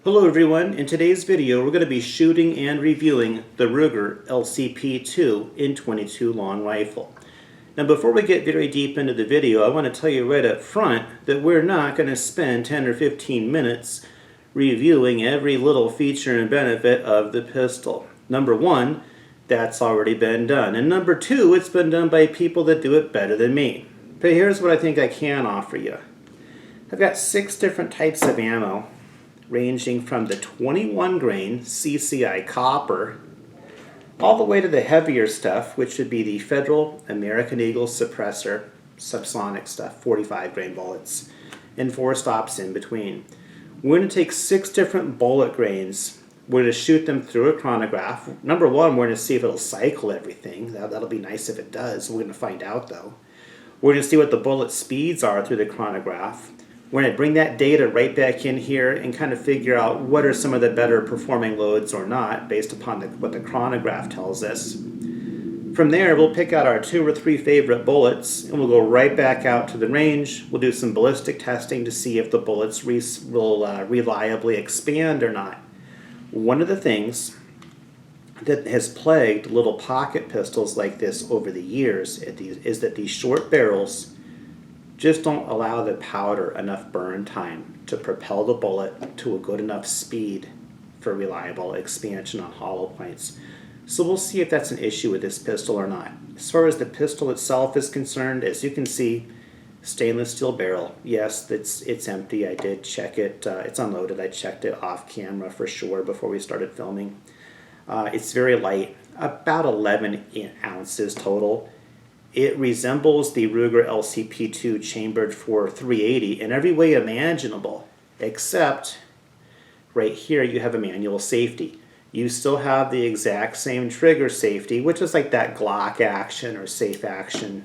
Hello everyone, in today's video we're going to be shooting and reviewing the Ruger LCP II in 22 long rifle. Now before we get very deep into the video, I want to tell you right up front that we're not going to spend 10 or 15 minutes reviewing every little feature and benefit of the pistol. Number one, that's already been done. And number two, it's been done by people that do it better than me. But here's what I think I can offer you. I've got 6 different types of ammo, ranging from the 21 grain CCI copper all the way to the heavier stuff, which would be the Federal American Eagle suppressor subsonic stuff, 45 grain bullets, and 4 stops in between. We're going to take 6 different bullet grains. We're going to shoot them through a chronograph. Number one, we're going to see if it'll cycle everything. That'll be nice if it does. We're going to find out though. We're going to see what the bullet speeds are through the chronograph. We're going to bring that data right back in here and kind of figure out what are some of the better performing loads or not based upon what the chronograph tells us. From there, we'll pick out our 2 or 3 favorite bullets and we'll go right back out to the range. We'll do some ballistic testing to see if the bullets will reliably expand or not. One of the things that has plagued little pocket pistols like this over the years is that these short barrels just don't allow the powder enough burn time to propel the bullet to a good enough speed for reliable expansion on hollow points. So we'll see if that's an issue with this pistol or not. As far as the pistol itself is concerned, as you can see, stainless steel barrel. Yes, it's empty. I did check it. It's unloaded. I checked it off camera for sure before we started filming. It's very light, about 11 ounces total. It resembles the Ruger LCP II chambered for 380 in every way imaginable, except right here you have a manual safety. You still have the exact same trigger safety, which is like that Glock action or safe action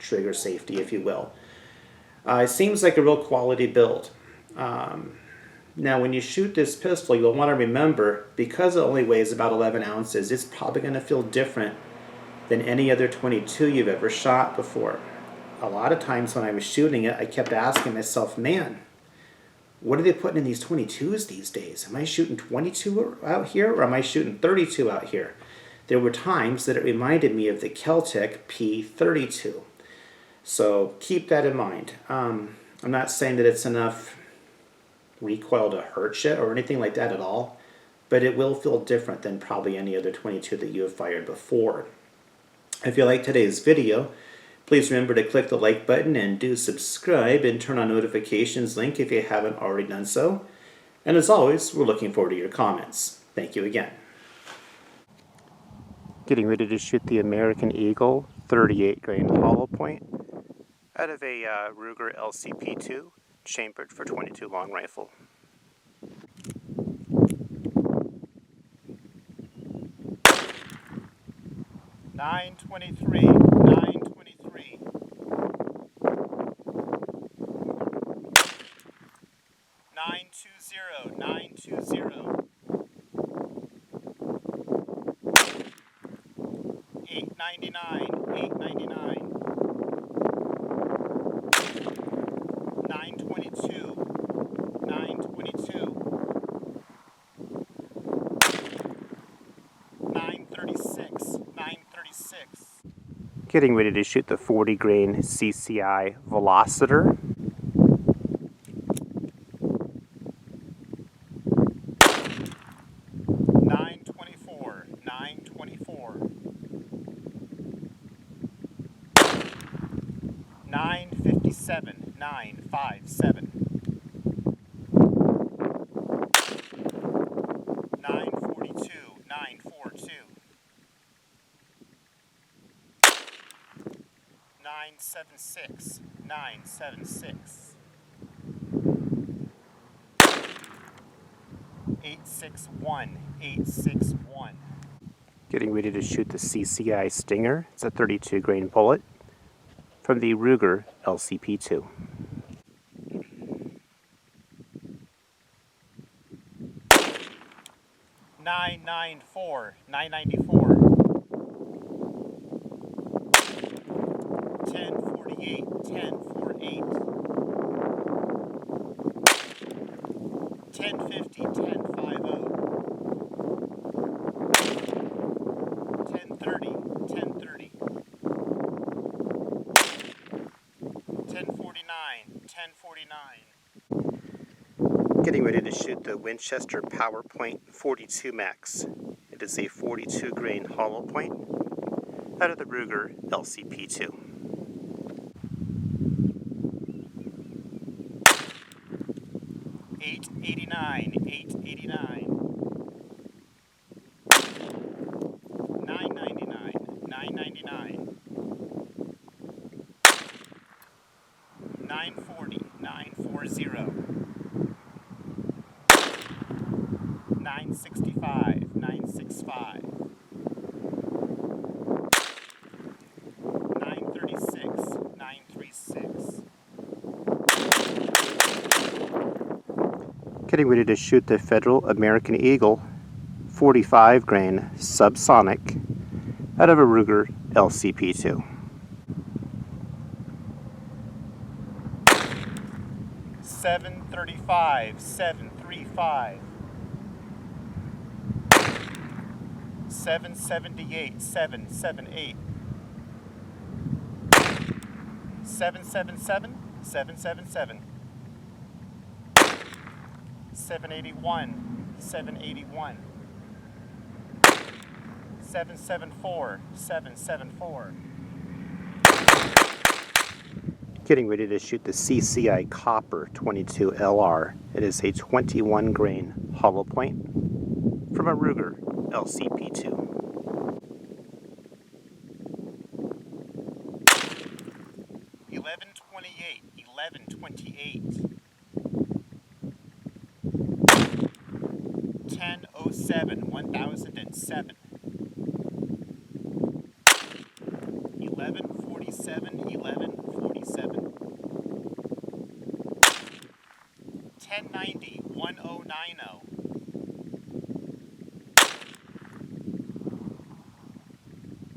trigger safety, if you will. It seems like a real quality build. Now when you shoot this pistol, you'll want to remember, because it only weighs about 11 ounces, it's probably going to feel different than any other 22 you've ever shot before. A lot of times when I was shooting it, I kept asking myself, man, what are they putting in these 22s these days? Am I shooting 22 out here or am I shooting 32 out here? There were times that it reminded me of the Keltec P32. So keep that in mind. I'm not saying that it's enough recoil to hurt you or anything like that at all, but it will feel different than probably any other 22 that you have fired before. If you like today's video, please remember to click the like button and do subscribe and turn on notifications link if you haven't already done so. And as always, we're looking forward to your comments. Thank you again. Getting ready to shoot the American Eagle 38 grain hollow point out of a Ruger LCP II chambered for 22 long rifle. 923, 923. 920, 920. 899, 899. 922, 922. 936, 936. Getting ready to shoot the 40 grain CCI Velociter. 924, 924. 957, 957. 942, 942. 976, 976. 861, 861. Getting ready to shoot the CCI Stinger. It's a 32 grain bullet from the Ruger LCP II. 994, 994. 1048, 1048. 1050, 1050, 1030, 1030, 1049, 1049. Getting ready to shoot the Winchester PowerPoint 42 Max. It is a 42 grain hollow point out of the Ruger LCP II. $889, $889, $999, $999, $940, $940, $965, $965, $936, $936. Getting ready to shoot the Federal American Eagle 45 grain subsonic out of a Ruger LCP II. $735, $735, $778, $778, $777, $777, $781, $781, $774, $774. Getting ready to shoot the CCI Copper 22 LR. It is a 21 grain hollow point from a Ruger LCP II. $1128, $1128, $1007, $1007, $1147, $1147, $1090, $1090.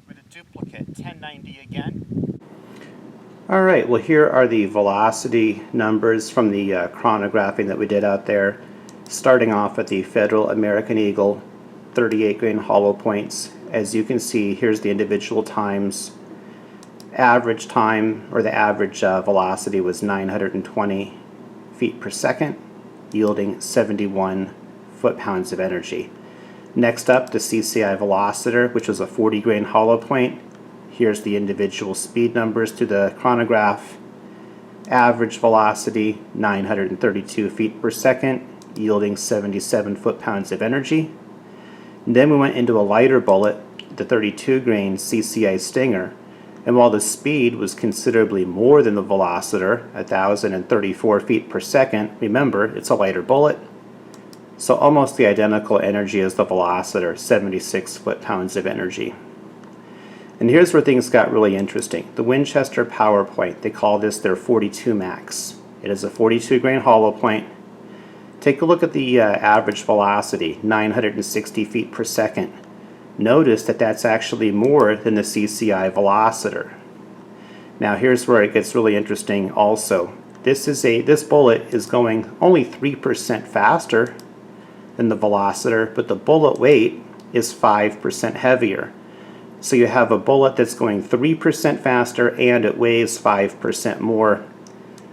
With a duplicate, $1090 again. All right, well here are the velocity numbers from the chronographing that we did out there. Starting off at the Federal American Eagle 38 grain hollow points. As you can see, here's the individual times. Average time, or the average velocity, was 920 feet per second, yielding 71 foot-pounds of energy. Next up, the CCI Velocitor, which was a 40 grain hollow point. Here's the individual speed numbers to the chronograph. Average velocity, 932 feet per second, yielding 77 foot-pounds of energy. And then we went into a lighter bullet, the 32 grain CCI Stinger, and while the speed was considerably more than the Velocitor, 1,034 feet per second, remember, it's a lighter bullet, so almost the identical energy as the Velocitor, 76 foot-pounds of energy. And here's where things got really interesting. The Winchester PowerPoint, they call this their 42 Max. It is a 42 grain hollow point. Take a look at the average velocity, 960 feet per second. Notice that that's actually more than the CCI Velocitor. Now here's where it gets really interesting also. This bullet is going only 3% faster than the Velocitor, but the bullet weight is 5% heavier. So you have a bullet that's going 3% faster and it weighs 5% more.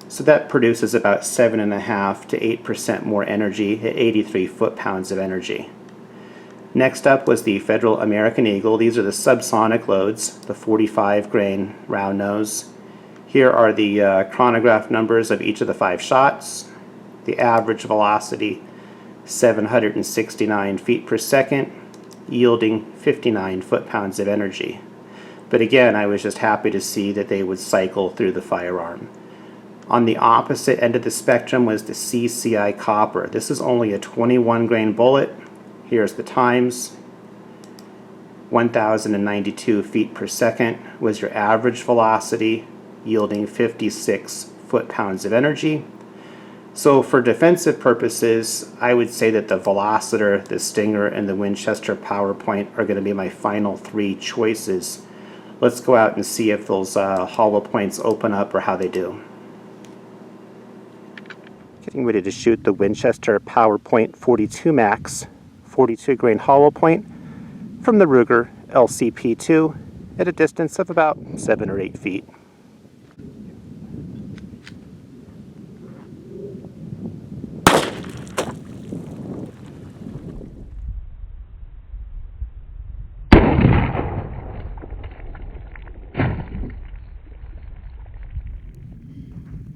So that produces about 7.5 to 8% more energy at 83 foot-pounds of energy. Next up was the Federal American Eagle. These are the subsonic loads, the 45 grain round nose. Here are the chronograph numbers of each of the 5 shots. The average velocity, 769 feet per second, yielding 59 foot-pounds of energy. But again, I was just happy to see that they would cycle through the firearm. On the opposite end of the spectrum was the CCI Copper. This is only a 21 grain bullet. Here's the times. 1,092 feet per second was your average velocity, yielding 56 foot-pounds of energy. So for defensive purposes, I would say that the Velocitor, the Stinger, and the Winchester PowerPoint are going to be my final 3 choices. Let's go out and see if those hollow points open up or how they do. Getting ready to shoot the Winchester PowerPoint 42 Max 42 grain hollow point from the Ruger LCP II at a distance of about 7 or 8 feet.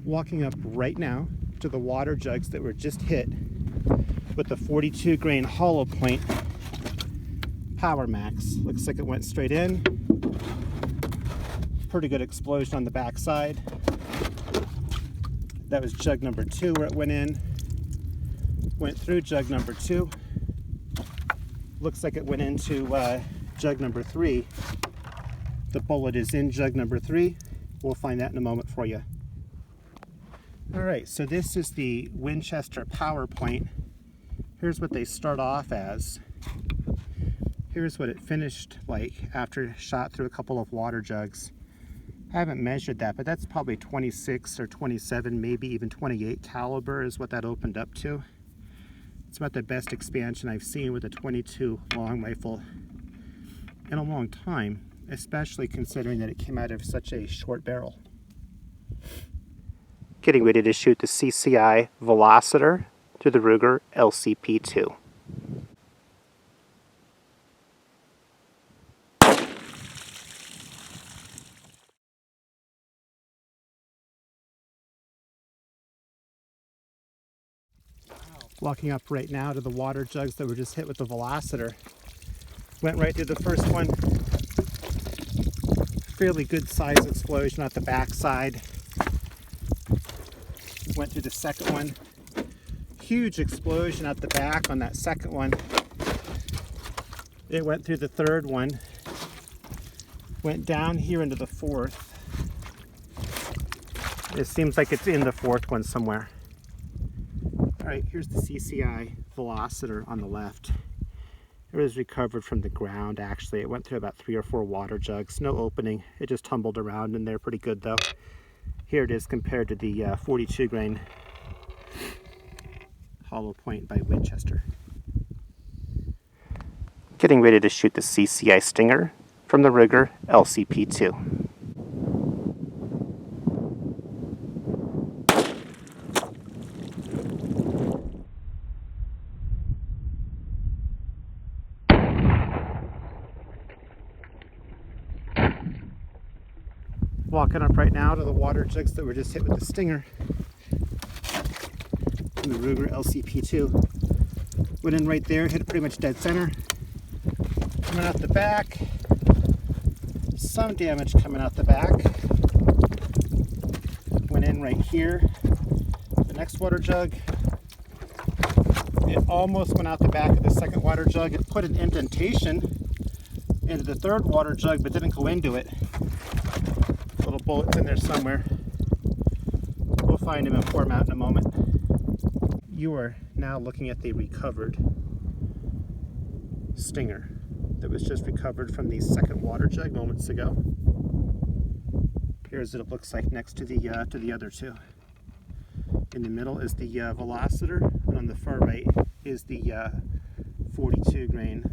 Walking up right now to the water jugs that were just hit with the 42 grain hollow point Power Max. Looks like it went straight in. Pretty good explosion on the back side. That was jug number 2 where it went in. Went through jug number 2. Looks like it went into jug number 3. The bullet is in jug number 3. We'll find that in a moment for you. Alright, so this is the Winchester PowerPoint. Here's what they start off as. Here's what it finished like after shot through a couple of water jugs. I haven't measured that, but that's probably 26 or 27, maybe even 28 caliber is what that opened up to. It's about the best expansion I've seen with a 22 long rifle in a long time, especially considering that it came out of such a short barrel. Getting ready to shoot the CCI Velociter to the Ruger LCP II. Walking up right now to the water jugs that were just hit with the Velociter. Went right through the first one. Fairly good size explosion at the back side. Went through the second one. Huge explosion at the back on that second one. It went through the third one. Went down here into the fourth. It seems like it's in the fourth one somewhere. Alright, here's the CCI Velociter on the left. It was recovered from the ground actually. It went through about 3 or 4 water jugs. No opening. It just tumbled around in there pretty good though. Here it is compared to the 42 grain hollow point by Winchester. Getting ready to shoot the CCI Stinger from the Ruger LCP II. Walking up right now to the water jugs that were just hit with the Stinger from the Ruger LCP II. Went in right there, hit it pretty much dead center. Coming out the back, some damage coming out the back. Went in right here. The next water jug, it almost went out the back of the second water jug. It put an indentation into the third water jug, but didn't go into it. Little bullets in there somewhere. We'll find him and pour him out in a moment. You are now looking at the recovered Stinger that was just recovered from the second water jug moments ago. Here's what it looks like next to the other two. In the middle is the Velociter, and on the far right is the 42 grain